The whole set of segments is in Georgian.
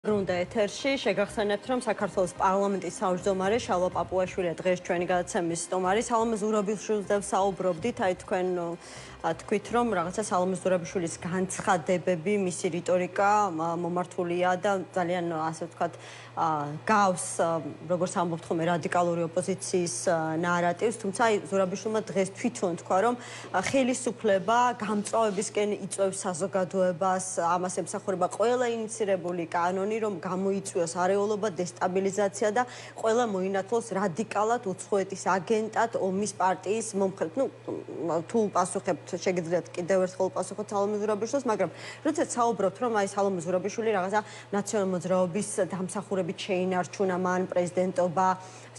Runda ეთერში შეგახსენებთ, რომ საქართველოს პარლამენტის თავმჯდომარე შალვა პაპუაშვილი დღეს ჩვენი გადაცემის სტუმარი. სალომე ზურაბიშვილს საუბრობდით, აი თქვენ თქვით, რომ რაღაცა სალომე ზურაბიშვილის განცხადებები, მისი რიტორიკა მომართულია და ძალიან ასე ვთქვათ, გავს, როგორც ამბობთ ხოლმე, რადიკალური ოპოზიციის ნარატივს, თუმცა ზურაბიშვილმა დღეს თვითონ თქვა, რომ ხელისუფლება გამწვავებისკენ იწვევს საზოგადოებას, ამას ემსახურება ყველა ინიცირებული კანონი, რომ გამოიწვიოს არეულობა, დესტაბილიზაცია და ყველა მოინათლოს რადიკალად უცხოეთის აგენტად ომის პარტიის მომხრედ. თუ პასუხებთ, შეგიძლიათ კიდევ ერთხელ პასუხოთ სალომე ზურაბიშვილს, მაგრამ როდესაც საუბრობთ, რომ აი სალომე ზურაბიშვილი რაღაცა ნაციონალურ მოძრაობის დამსახურებით შეინარჩუნა მან პრეზიდენტობა,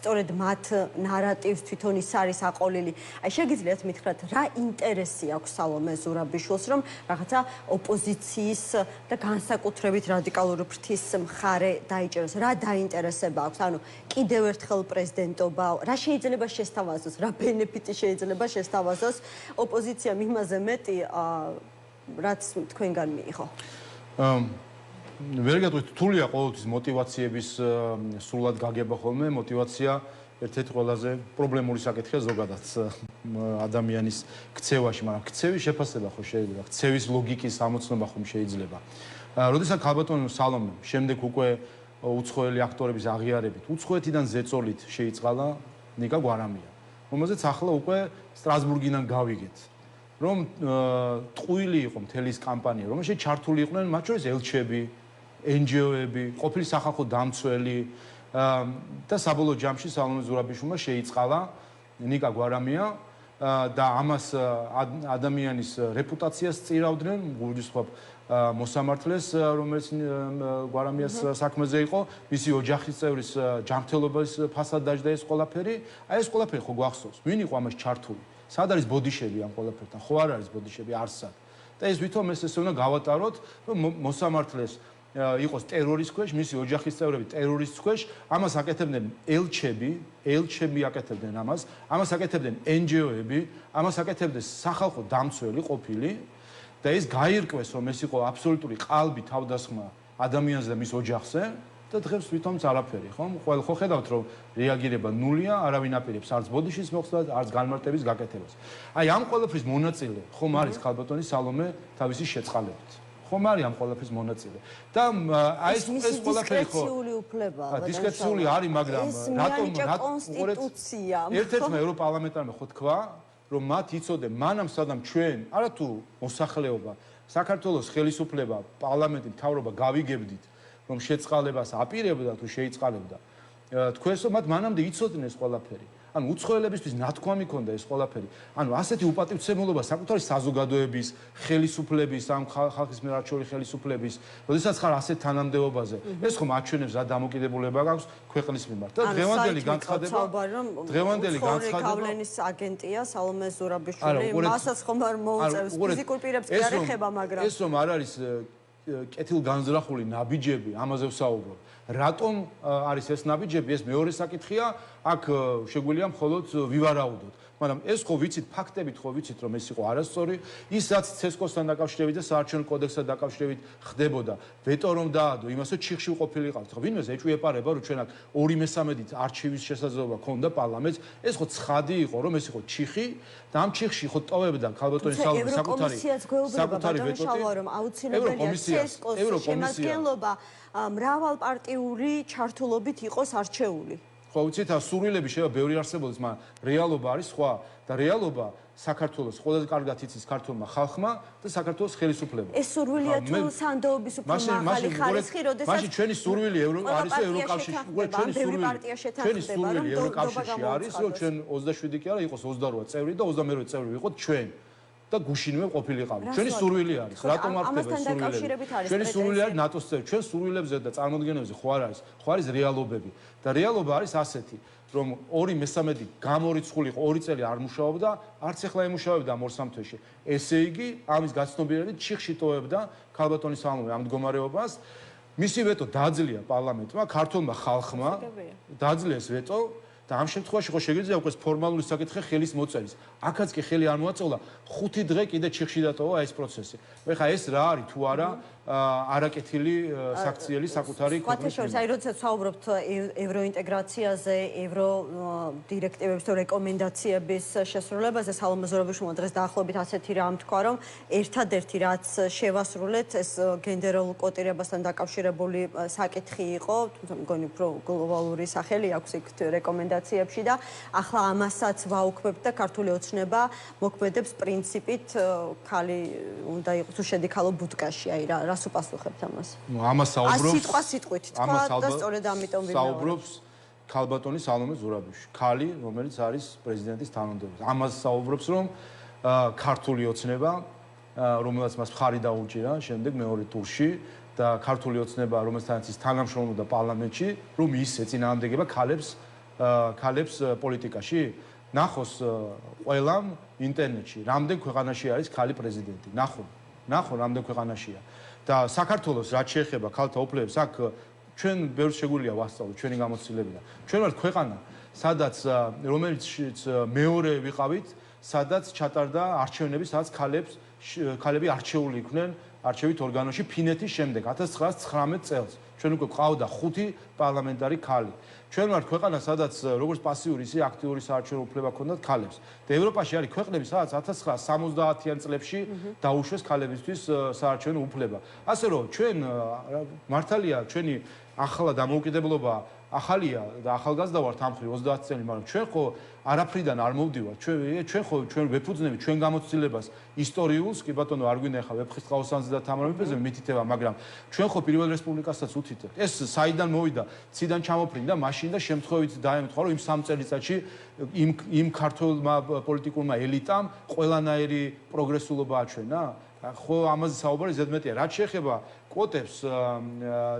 სწორედ მათ ნარატივს თვითონ ის არის აყოლილი. აი შეგიძლიათ მითხრათ, რა ინტერესი აქვს სალომე ზურაბიშვილს, რომ რაღაცა ოპოზიციის და განსაკუთრებით რადიკალური ფრთის მხარე დაიჭეროს, რა დაინტერესება აქვს, ანუ კიდევ ერთხელ პრეზიდენტობა, რა შეიძლება შესთავაზოს, რა ბენეფიტი შეიძლება შესთავაზოს ოპოზიციამ იმაზე მეტი, რაც თქვენგან მიიღო. ვერ გეტყვით, რთულია ყოველთვის მოტივაციების სრულად გაგება ხოლმე, მოტივაცია ერთ-ერთი ყველაზე პრობლემური საკითხია ზოგადად ადამიანის ქცევაში, მაგრამ ქცევის შეფასება ხო შეიძლება, ქცევის ლოგიკის ამოცნობა ხომ შეიძლება. როდესაც ქალბატონი სალომე შემდეგ უკვე უცხოელი აქტორების აღიარებით, უცხოეთიდან ზეწოლით შეიწყალა ნიკა გვარამია, რომელზეც ახლა უკვე სტრასბურგიდან გავიგეთ, რომ ტყუილი იყო მთელი ეს კამპანია, რომელშიც ჩართული იყვნენ მათ შორის ელჩები, NGO-ები, ყოფილი სახალხო დამცველი და საბოლოო ჯამში სალომე ზურაბიშვილმა შეიწყალა ნიკა გვარამია და ამას ადამიანის რეპუტაციას წირავდნენ, გულისხმობ მოსამართლეს, რომელიც გვარამიას საქმეზე იყო, მისი ოჯახის წევრის ჯანმრთელობის ფასად დაჯდა ეს ყველაფერი. აი ეს ყველაფერი ხო გვახსოვს, ვინ იყო ამას ჩართული? სად არის ბოდიშები ამ ყველაფერთან? ხო არ არის ბოდიშები არსად. და ეს ვითომ ეს უნდა გავატაროთ, რომ მოსამართლეს იყოს ტერორის ქვეშ, მისი ოჯახის წევრები ტერორის ქვეშ, ამას აკეთებდნენ ელჩები აკეთებდნენ ამას აკეთებდნენ NGO-ები, ამას აკეთებდნენ სახალხო დამცველი ყოფილი და ეს გაირკვეს, რომ ეს იყო აბსოლუტური ყალბი თავდასხმა ადამიანზე და მის ოჯახზე და დღეს თვითონც არაფერი, ხო? ხო ხედავთ, რომ რეაგირება ნულია, არავინ აპირებს არც ბოდიშის მოხსნას, არც განმარტების გაკეთებას. აი ამ ყველაფრის მონაწილე ხომ არის ქალბატონი სალომე თავისი შეწყალებით. ხომ არის ამ ყველაფრის მონაწილე. და აი ეს ყველაფერი ხო დისკრეციული უფლება, დისკრეციული არის, მაგრამ რატომ კონსტიტუცია. ერთ-ერთმა ევროპარლამენტარმა ხო თქვა, რომ მათ იცოდენ მანამ სადამ ჩვენ, არა თუ მოსახლეობა, საქართველოს ხელისუფლება, პარლამენტი, მთავრობა გავიგებდით, რომ შეწყალებას აპირებდა თუ შეიწყალებდა. თქვენს მათ მანამდე იცოდნენ ეს ყველაფერი. ანუ უცხოელებისთვის ნათქვამი ქონდა ეს ყველაფერი. ანუ ასეთი უპატივცემულობა საკუთარი საზოგადოების, ხელისუფლების, ამ ხალხის მიერ არჩეული ხელისუფლების, როდესაც ხარ ასეთ თანამდებობაზე, ეს ხომ აჩვენებს რა დამოკიდებულება გაქვს ქვეყნის მიმართ. და დღევანდელი განცხადება გავლენის აგენტია სალომე ზურაბიშვილი, მასაც ხომ არ მოუწევს ფიზიკურ პირებს კი არ ეხება, მაგრამ ეს რომ არ არის კეთილგანზრახული ნაბიჯები, ამაზე ვსაუბრობ. რატომ არის ეს ნაბიჯები? ეს მეორე საკითხია, აქ შეგვიძლია მხოლოდ ვივარაუდოთ. მაგრამ ეს ხო ვიცით, ფაქტებით ხო ვიცით, რომ ეს იყო არასწორი, ის რაც ცესკოსთან დაკავშირებით და საარჩევნო კოდექსთან დაკავშირებით ხდებოდა. ვეტო რომ დაადო, იმასაც ჩიხში ყოფილიყავთ. ხო ვინმეს ეჭვიეპარება, რომ ჩვენ აქ 2/3 არჩევის შესაძლებლობა ქონდა პარლამენტს. ეს ხო ცხადი იყო, რომ ეს იყო ჩიხი და ამ ჩიხში ხო ტოვებდა ქალბატონი სალომე საკუთარი ვეტო, რომ აუცილებელია ცესკოს შემადგენლობა მრავალპარტიული ჩართულობით იყოს არჩეული. ხო ვიცით, სურვილები შეიძლება ბევრი არსებობდეს, მაგრამ რეალობა არის სხვა და რეალობა საქართველოს ყველაზე კარგად იცის ქართულმა ხალხმა და საქართველოს ხელისუფლებამ. ეს სურვილია თუ სანდოობის უფრო მაღალი ხარისხი, როდესაც მაშინ ჩვენი სურვილი არის ევროკავშირში, ჩვენი სურვილი ევროკავშირში არის, რომ ჩვენ 27 კი არა, იყოს 28 წევრი და 28 წევრი ვიყოთ ჩვენ. და გუშინვე ყოფილიყავით. ჩვენი სურვილი არის, რატომ არ ხდება სურვილი? ჩვენი სურვილი არის ნატოს წევრი. ჩვენ სურვილებზე და წარმოდგენებზე ხო არ არის, ხო არის რეალობები. და რეალობა არის ასეთი, რომ 2/3 გამორიცხულიყო, 2 წელი არ მუშაობდა, არც ახლა ემუშავებდა ამ 2-3 თვეში. ესე იგი, ამის გაცნობიერებით ჩიხში ტოვებდა ქალბატონი სალომე ამ მდგომარეობას. მისი ვეტო დაძლია პარლამენტმა, ქართულმა ხალხმა დაძლეს ვეტო. და ამ შემთხვევაში ხო შეგიძლია უკვე ფორმალური საკითხი ხელის მოწერის. აქაც კი ხელი არ მოაწოლა, 5 დღე კიდე ჩიხში დატოვა ეს პროცესი. ეხლა ეს რა არის თუ არა არაკეთილი საქციელი საკუთარი ქვეყნის შორის, აი როდესაც ვსაუბრობთ ევროინტეგრაციაზე, ევრო დირექტივების თუ რეკომენდაციების შესრულებაზე, სალომე ზურაბიშვილმა დღეს დაახლოებით ასეთი რამ თქვა, რომ ერთადერთი რაც შევასრულეთ, ეს გენდერულ კოტირებასთან დაკავშირებული საკითხი იყო, თუმცა მგონი უფრო გლობალური სახელი აქვს იქ რეკომენდაციებში და ახლა ამასაც ვაუქმებთ და ქართული ოცნება მოქმედებს პრინციპით ქალი უნდა იყოს თუ შედი ქალო ბუდკაში, აი რას უპასუხებთ ამას? ამას საუბრობს სიტყვა სიტყვით თქვა და სწორედ ამიტომ საუბრობს ქალბატონი სალომე ზურაბიშვილი, ქალი, რომელიც არის პრეზიდენტის თანამდებობაზე. ამას საუბრობს, რომ ქართული ოცნება, რომელსაც მას მხარი დაუჭირა შემდეგ მეორე ტურში და ქართული ოცნება, რომელსაც ის თანამშრომლობდა პარლამენტში, რომ ის ეწინააღმდეგება ქალებს პოლიტიკაში. ნახოს ყველამ ინტერნეტში, რამდენ ქვეყანაში არის ქალი პრეზიდენტი. ნახო, რამდენ ქვეყანაშია. და საქართველოს რაც შეეხება ქალთა უფლებებს, აქ ჩვენ ბევრს შეგვიძლია ვასწავლოთ ჩვენი გამოცდილებიდან. ჩვენ ვართ ქვეყანა, სადაც რომელიც მეორე ვიყავით, სადაც ჩატარდა არჩევნები, სადაც ქალები არჩეული იყვნენ არჩევით ორგანოში ფინეთის შემდეგ 1919 წელს. ჩვენ უკვე ყავდა 5 პარლამენტარი ქალი. ჩვენ ვართ ქვეყანა, სადაც როგორც პასიური, ისე აქტიური საარჩევნო უფლება ჰქონდათ ქალებს. და ევროპაში არის ქვეყნები, სადაც 1970-იან წლებში დაუშვეს ქალებისთვის საარჩევნო უფლება. ასე რომ ჩვენ მართალია ჩვენი ახლა დამოუკიდებლობა ახალია და ახალგაზრდა ვართ ამ მხრივ 30 წელი, მაგრამ ჩვენ ხო არაფრიდან არ მოვდივართ. ჩვენ ვეფუძნებით ჩვენ გამოცდილებას ისტორიულს, კი ბატონო, არ გვინდა ახლა ვეფხისტყაოსანზე და თამარ მეფეზე მითითება, მაგრამ ჩვენ ხო პირველ რესპუბლიკასაც უთითებთ. ეს საიდან მოვიდა, ციდან ჩამოფრინდა, მაშინ და შემთხვევით დაემთხვა, რომ იმ 3 წელიწადში იმ ქართულმა პოლიტიკურმა ელიტამ ყველანაირი პროგრესულობა აჩვენა. ხო ამაზე საუბარი ზედმეტია. რაც შეეხება კვოტებს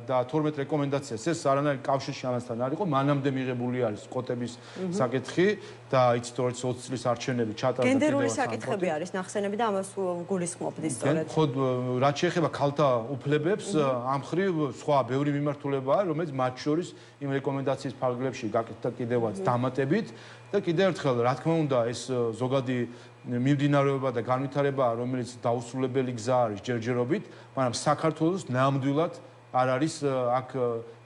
და 12 რეკომენდაციას, ეს არანაირ კავშირში ამასთან არ იყო, მანამდე მიღებული არის კვოტების საკითხი და იცით რომ 20 წლის არჩევნები ჩატარდა კიდევ გენდერული საკითხები არის ნახსენები და ამას გულისხმობთ სწორედ. ხო, რაც შეეხება ქალთა უფლებებს, ამ მხრივ სხვა ბევრი მიმართულებაა, რომელიც მათ შორის იმ რეკომენდაციის ფარგლებში გაკეთდა კიდევაც დამატებით და კიდევ ერთხელ, რა თქმა უნდა, ეს ზოგადი მიმდინარეობა და განვითარებაა, რომელიც დაუსრულებელი გზა არის ჯერჯერობით, მაგრამ საქართველოს ნამდვილად არ არის აქ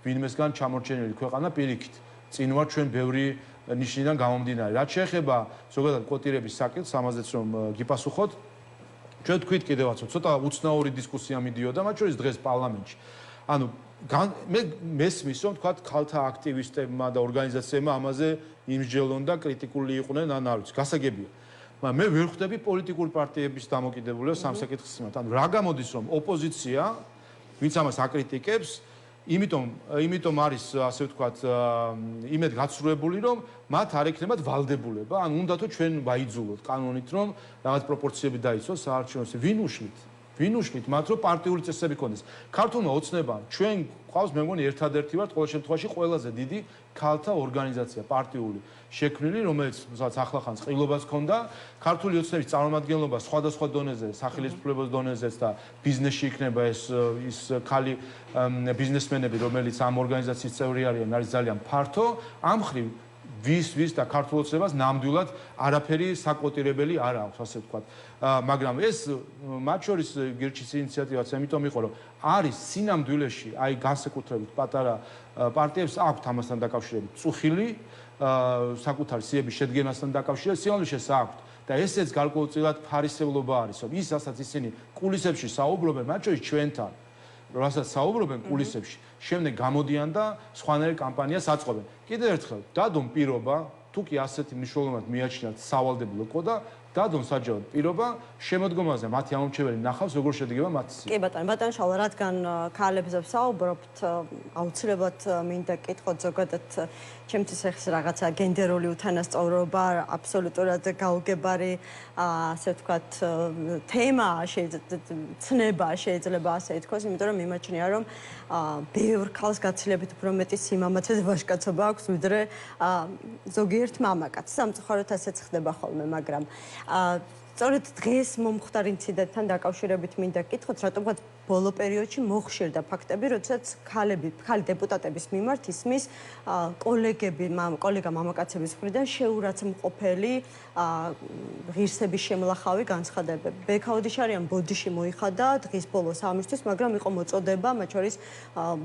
ვინმესგან ჩამორჩენილი ქვეყანა პირიქით. წინ ვარ ჩვენ ბევრი ნიშნიდან გამომდინარე. რაც შეეხება ზოგადად კვოტირების საკითხს, ამაზეც რომ გიპასუხოთ, ჩვენ თქვით კიდევაც, ცოტა უცნაური დისკუსია მიდიოდა, მათ შორის დღეს პარლამენტში. ანუ მე მესმის, რომ თქვათ ქალთა აქტივისტებმა და ორგანიზაციებმა ამაზე იმსჯელონ და კრიტიკული იყვნენ, ან არ ვიცი, გასაგებია. მაგრამ მე ვერ ხვდები პოლიტიკური პარტიების დამოკიდებულებას ამ საკითხის მიმართ. ანუ რა გამოდის, რომ ოპოზიცია, ვინც ამას აკრიტიკებს, იმიტომ არის, ასე ვთქვათ, იმედ გაცრუებული, რომ მათ არ ექნებათ ვალდებულება, ან უნდათო ჩვენ ვაიძულოთ კანონით, რომ რაღაც პროპორციები დაიცვას საარჩევნოზე. ვინ უშლით მათ, რომ პარტიული წესები ქონდეს. ქართულმა ოცნებამ ჩვენ ყავს, მე მგონი, ერთადერთი ვართ ყოველ შემთხვევაში ყველაზე დიდი ქალთა ორგანიზაცია პარტიული შექმნილი, რომელიც ახლახანს ყრილობას ჰქონდა. ქართული ოცნების წარმომადგენლობა სხვადასხვა დონეზე, სახელმწიფოების დონეზეც და ბიზნესში იქნება ის ქალი ბიზნესმენები, რომელიც ამ ორგანიზაციის წევრი არიან, არის ძალიან ფართო. ამ მხრივ ვის და ქართულ ოცნებას ნამდვილად არაფერი საკვოტირებელი არ აქვს, ასე ვთქვათ. მაგრამ ეს მათ შორის გირჩის ინიციატივაც ამიტომ იყო, რომ არის სინამდვილეში, აი განსაკუთრებით პატარა პარტიებს აქვთ ამასთან დაკავშირებით წუხილი საკუთარი სიების შედგენასთან დაკავშირებით სიამოვნებაშიც აქვთ და ესეც გარკვეულწილად ფარისევლობა არის, რომ ის რასაც ისინი კულისებში საუბრობენ, მათ შორის ჩვენთან, რასაც საუბრობენ კულისებში, შემდეგ გამოდიან და სხვანაირ კამპანიას აწყობენ. კიდევ ერთხელ, დადონ პირობა, თუ კი ასეთი მნიშვნელოვნად მიაჩნიათ სავალდებულო კოდა, დადონ საჯაროდ პირობა, შემოდგომაზე მათი ამომრჩეველი ნახავს, როგორ შედგება მათი სია. კი ბატონო, შალვა, რადგან ქალებზე ვსაუბრობთ, აუცილებლად მინდა კითხოთ ზოგადად ჩემთვის ეს რაღაცა გენდერული უთანასწორობა აბსოლუტურად გაუგებარი, ასე ვთქვათ, თემა, ცნება შეიძლება ასე ითქვას, იმიტომ რომ მიმაჩნია, რომ ბევრ ქალს გაცილებით უფრო მეტი სიმამაცე და ვაჟკაცობა აქვს, ვიდრე ზოგიერთ მამაკაცს. სამწუხაროდ ასეც ხდება ხოლმე, მაგრამ სწორედ დღეს მომხდარ ინციდენტთან დაკავშირებით მინდა კითხოთ, რატომღაც ბოლო პერიოდში მოხშირდა ფაქტები, როდესაც ქალი დეპუტატების მიმართ ისმის კოლეგა მამაკაცების მხრიდან შეურაცხმყოფელი ღირსების შემლახავი განცხადებები. ბექაოდიშარიან ბოდიში მოიხადა დღის ბოლოს ამისთვის, მაგრამ იყო მოწოდება, მათ შორის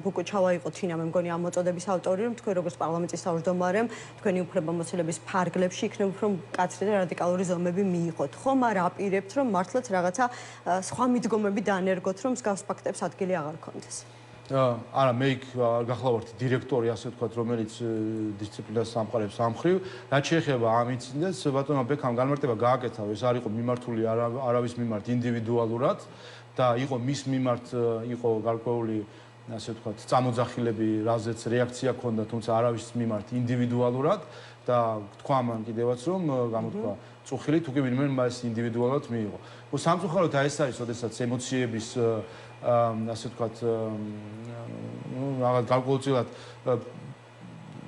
ბუკუჩავა იყო თინა, მე მგონი ამ მოწოდების ავტორი, რომ თქვენ როგორც პარლამენტის თავმჯდომარემ, თქვენი უფლებამოსილების ფარგლებში იქნებ უფრო მკაცრი და რადიკალური ზომები მიიღოთ. ხომ არ აპირებთ, რომ მართლაც რაღაცა სხვა მიდგომები დაანერგოთ, რომ მსგავს ფაქტებს ადგილი აღარ ქონდეს? არა, მე იქ გახლავართ დირექტორი, ასე ვთქვათ, რომელიც დისციპლინას სამყარებს ამ მხრივ. რაც შეეხება ამ ინციდენტს, ბატონმა ბექამ განმარტება გააკეთა, ეს არ იყო მიმართული არავის მიმართ ინდივიდუალურად და იყო მის მიმართ იყო გარკვეული, ასე ვთქვათ, წამოძახილები, რაზეც რეაქცია ჰქონდა, თუმცა არავის მიმართ ინდივიდუალურად და თქვა მან კიდევაც, რომ გამოთქვა წუხილი, თუ კი ვინმე მას ინდივიდუალურად მიიღო. სამწუხაროდ ეს არის, ოდესაც ემოციების ასე ვთქვათ, რაღაც გარკვეულწილად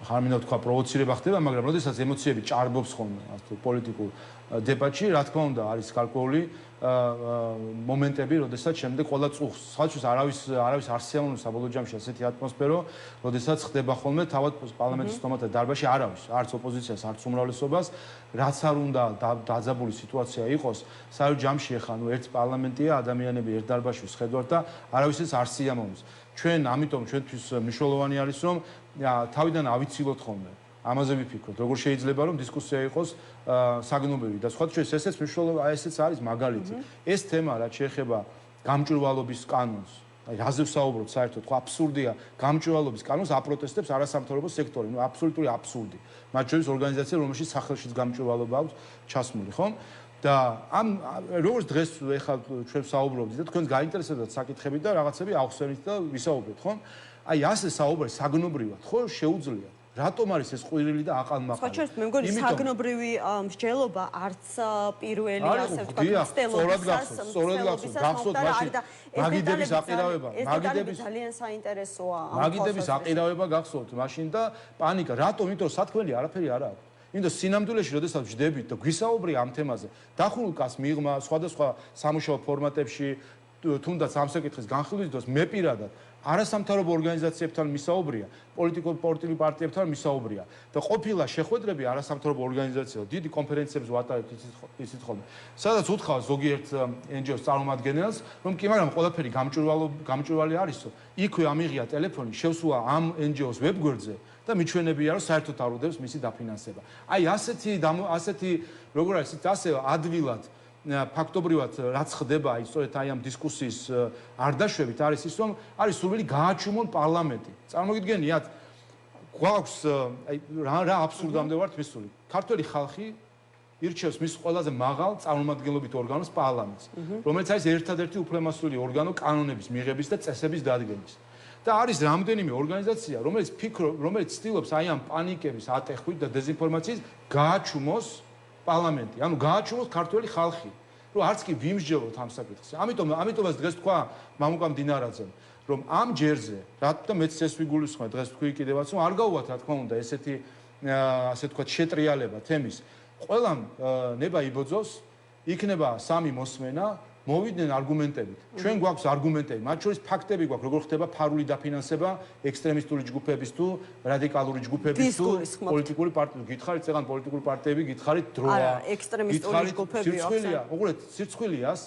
ხარ მინდა ვთქვა პროვოცირება ხდება, მაგრამ ოდესაც ემოციები ჭარბობს ხოლმე ასე პოლიტიკურ დებატში, რა თქმა უნდა, არის გარკვეული მომენტები, როდესაც შემდეგ ყველა წუხს, სხვათვის არავის არ სიამოვნებს საბოლოო ჯამში ასეთი ატმოსფერო, როდესაც ხდება ხოლმე თავად პარლამენტის სტომატთა დარბაზში არავის, არც ოპოზიციას, არც უმრავლესობას, რაც არ უნდა დაძაბული სიტუაცია იყოს, საერთო ჯამში ახლა ერთ პარლამენტია, ადამიანები ერთ დარბაზში ვსხედავთ და არავის არ სიამოვნებს. ჩვენ ამიტომ ჩვენთვის მნიშვნელოვანი არის, რომ თავიდან ავიცილოთ ხოლმე. ამაზე ვიფიქროთ, როგორ შეიძლება რომ დისკუსია იყოს საგნობრივი და სხვა ჩვენ ესეც მნიშვნელოვანი, ესეც არის მაგალითი. ეს თემა, რაც შეეხება გამჭვირვალობის კანონს, აი რაზე ვსაუბრობთ საერთოდ, ხო აბსურდია, გამჭვირვალობის კანონს აპროტესტებს არასამთავრობო სექტორი, ნუ აბსოლუტური აბსურდი. მათ შორის ორგანიზაცია, რომელშიც სახელშიც გამჭვირვალობა აქვს ჩასმული, ხო? და ამ როგორც დღეს ეხლა ჩვენ ვსაუბრობთ და თქვენს გაინტერესებდათ საკითხები და რაღაცები ახსენით და ვისაუბრეთ, ხო? აი ასე საუბარი საგნობრივად, ხო, შეუძლია. რატომ არის ეს ყვირილი და აყალმაყალი? სხვა შორის მე მგონი საგნობრივი მსჯელობა არც პირველი ასე ვთქვათ სწორად გახსოვთ მაშინ მაგიდების აყირავება ძალიან საინტერესოა მაგიდების აყირავება გახსოვთ მაშინ და პანიკა რატომ? იმიტომ რომ სათქმელი არაფერი არ აქვს. იმიტომ სინამდვილეში როდესაც ვждებით და გვისაუბრია ამ თემაზე დახულკას მიღმა სხვადასხვა სამუშაო ფორმატებში თუნდაც ამ საკითხის განხილვის დროს მე პირადად არასამთავრობო ორგანიზაციებთან მისაუბრია, პოლიტიკურ პარტიებთან მისაუბრია და ყოფილა შეხვედრები არასამთავრობო ორგანიზაციებთან, დიდი კონფერენციებს ვატარებთ ისიც ხოლმე. სადაც უთხოვ ზოგიერთ NGO-ს წარმომადგენელს, რომ კი, მაგრამ ყველაფერი გამჭვირვალე არისო. იქვე ამიღია ტელეფონი, შევსულა ამ NGO-ს ვებგვერდზე და მიჩვენებია, რომ საერთოდ არ უდევს მისი დაფინანსება. აი ასეთი როგორ არის, ასე ადვილად ფაქტობრივად რაც ხდება აი სწორედ აი ამ დისკუსიის არ დაშვებით არის ის რომ არის სურვილი გააჩუმონ პარლამენტი. წარმოგიდგენიათ გვაქვს აი რა აბსურდამდე ვართ მისული. ქართველი ხალხი ირჩევს მის ყველაზე მაღალ წარმომადგენლობით ორგანოს პარლამენტს, რომელიც არის ერთადერთი უფლებამოსილი ორგანო კანონების მიღების და წესების დადგენის. და არის რამდენიმე ორგანიზაცია, რომელიც ცდილობს აი ამ პანიკების ატეხვით და დეზინფორმაციის გააჩუმოს პარლამენტი, ანუ გააჩუმოს ქართველი ხალხი, რომ არც კი ვიმსჯელოთ ამ საკითხს. ამიტომაც დღეს თქვა მამუკამ დინარაძემ, რომ ამ ჯერზე, რატომ მეც ეს ვიგულისხმე დღეს თქვი კიდევაც, რომ არ გაუვათ რა თქმა უნდა ესეთი ასე ვთქვათ შეტრიალება თემის. ყველამ ნება იბოძოს, იქნება სამი მოსმენა, მოვიდნენ არგუმენტებით. ჩვენ გვაქვს არგუმენტები, მათ შორის ფაქტები გვაქვს, როგორ ხდება ფარული დაფინანსება ექსტრემისტული ჯგუფების თუ რადიკალური ჯგუფების თუ პოლიტიკური პარტიების. გითხარით წეგან პოლიტიკური პარტიები, გითხარით დროა. არა, ექსტრემისტული ჯგუფები აქვს. უყურეთ, სირცხვილიას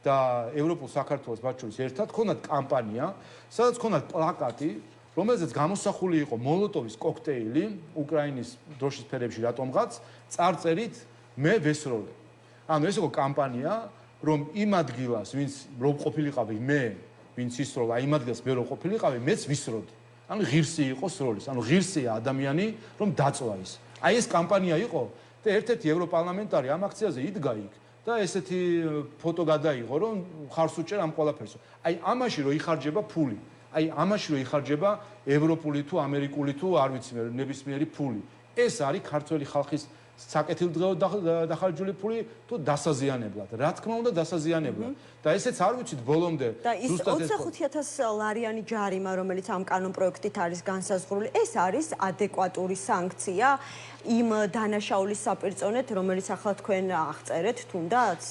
და ევროპულ საქართველოს მათ შორის ერთად ქონდათ კამპანია, სადაც ქონდათ პლაკატი, რომელზეც გამოსახული იყო მოლოტოვის კოქტეილი უკრაინის დროშის ფერებში რატომღაც, წარწერით მე ვესროლე. ანუ ეს იყო კამპანია რომ იმ ადგილას, ვინც რო ყოფილიყავი მე, ვინც ისროლა, იმ ადგილას მე რო ყოფილიყავი, მეც ვისროდი. ანუ ღირსი იყო სროლის, ანუ ღირსია ადამიანი, რომ დაწვა ის. აი ეს კამპანია იყო და ერთ-ერთი ევროპარლამენტარი ამ აქციაზე იდგა იქ და ესეთი ფოტო გადაიღო, რომ ხარს უჭერ ამ ყველაფერს. აი ამაში რო იხარჯება ფული, აი ამაში რო იხარჯება ევროპული თუ ამერიკული თუ არ ვიცი მე ნებისმიერი ფული. ეს არის ქართველი ხალხის საკეთილდღეოდ დახარჯული ფული თუ დასაზიანებლად. რა თქმა უნდა დასაზიანებლად. და ესეც არ ვიცით ბოლომდე და ის 25,000 ლარიანი ჯარიმა, რომელიც ამ კანონ პროექტით არის განსაზღვრული, ეს არის ადეკვატური სანქცია იმ დანაშაულის საპირწონედ, რომელიც ახლა თქვენ აღწერეთ თუნდაც?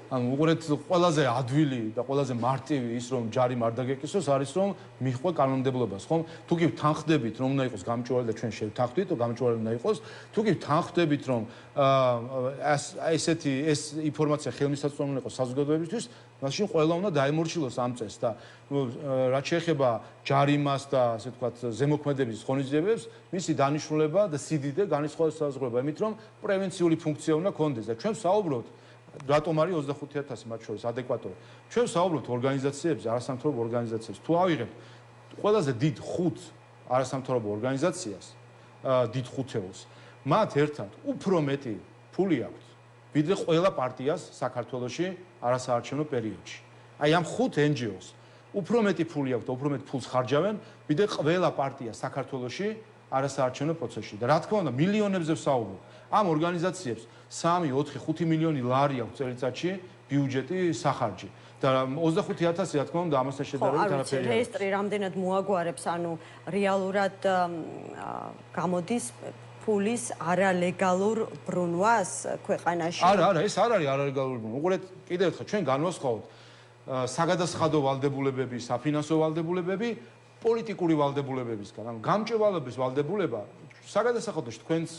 ანუ უყურეთ ყველაზე ადვილი და ყველაზე მარტივი ის რომ ჯარი არ დაგეკისოს არის რომ მიხვე კანონმდებლობას ხომ თუ კი თანხდებით რომ უნდა იყოს გამჭვირვალე და ჩვენ შევთანხმდით რომ გამჭვირვალე უნდა იყოს თუ კი თანხდებით რომ ესეთი ეს ინფორმაცია ხელმისაწვდომი იყოს საზოგადოებისთვის მაშინ ყველა უნდა დაემორჩილოს ამ წესს და რაც შეეხება ჯარიმას და ასე ვთქვათ ზემოქმედების ღონისძიებებს მისი დანიშნულება და სიდიდე განსხვავდება საზოგადოება იმით რომ პრევენციული ფუნქცია უნდა კონდეს და ჩვენ ვსაუბრობთ რატომ არის 25000 მათ შორის ადეკვატური ჩვენ ვსაუბრობთ ორგანიზაციებზე არასამთავრობო ორგანიზაციებს თუ ავიღებთ ყველაზე დიდ 5 არასამთავრობო ორგანიზაციას დიდ 5-ს მათ ერთად უფრო მეტი ფული აქვს ვიდრე ყველა პარტიას საქართველოში არასაარჩევნო პერიოდში აი ამ 5 NGO-ს უფრო მეტი ფული აქვს და უფრო მეტ ფულს ხარჯავენ ვიდრე ყველა პარტია საქართველოში არასაარჩევნო პროცესში და რა თქმა უნდა მილიონებზე ვსაუბრობ ამ ორგანიზაციებს 3, 4, 5 მილიონი ლარი აქვს წელიწადში ბიუჯეტი სახარჯი და 25000 რა თქმა უნდა ამასთან შედარებით არაფერი არის. რეესტრი რამდენად მოაგვარებს, ანუ რეალურად გამოდის ფულის არალეგალურ ბრუნვას ქვეყანაში? არა, ეს არ არის არალეგალური ბრუნვა. უყურეთ, კიდევ ერთხელ ჩვენ განვასხვაოთ საგადასახადო ვალდებულებები, საფინანსო ვალდებულებები პოლიტიკური ვალდებულებებისგან. ანუ გამჭვირვალების ვალდებულება საგადასახადოში თქვენს